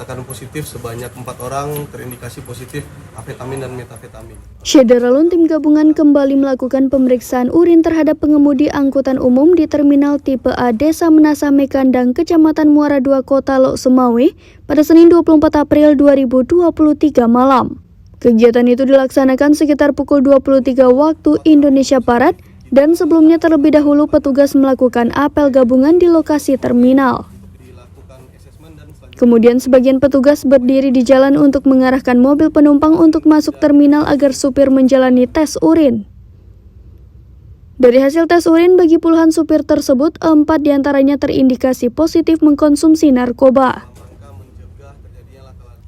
dinyatakan positif sebanyak 4 orang terindikasi positif amfetamin dan metafetamin. Syederalun tim gabungan kembali melakukan pemeriksaan urin terhadap pengemudi angkutan umum di Terminal Tipe A Desa Menasah Mekandang, Kecamatan Muara II, Kota Lok Sumawe pada Senin 24 April 2023 malam. Kegiatan itu dilaksanakan sekitar pukul 23 waktu Indonesia Barat dan sebelumnya terlebih dahulu petugas melakukan apel gabungan di lokasi terminal. Kemudian sebagian petugas berdiri di jalan untuk mengarahkan mobil penumpang untuk masuk terminal agar supir menjalani tes urin. Dari hasil tes urin bagi puluhan supir tersebut, 4 diantaranya terindikasi positif mengkonsumsi narkoba.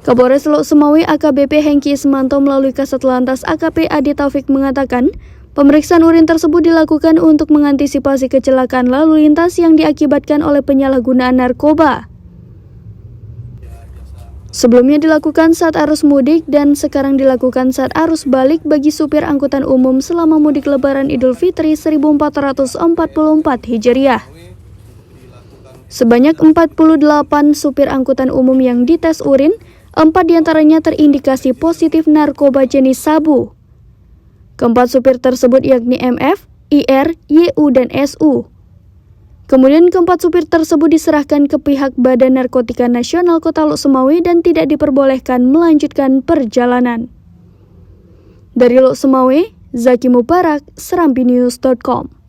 Kapolres Lok Sumawe AKBP Hengki Ismanto melalui Kasat Lantas AKP Adi Taufik mengatakan, pemeriksaan urin tersebut dilakukan untuk mengantisipasi kecelakaan lalu lintas yang diakibatkan oleh penyalahgunaan narkoba. Sebelumnya dilakukan saat arus mudik dan sekarang dilakukan saat arus balik bagi supir angkutan umum selama mudik Lebaran Idul Fitri 1444 Hijriah. Sebanyak 48 supir angkutan umum yang dites urin, 4 diantaranya terindikasi positif narkoba jenis sabu. Keempat supir tersebut yakni MF, IR, YU, dan SU. Kemudian keempat supir tersebut diserahkan ke pihak Badan Narkotika Nasional Kota Lok Sumawe dan tidak diperbolehkan melanjutkan perjalanan. Dari Lok Sumawe, Zaki Mubarak, serambinews.com.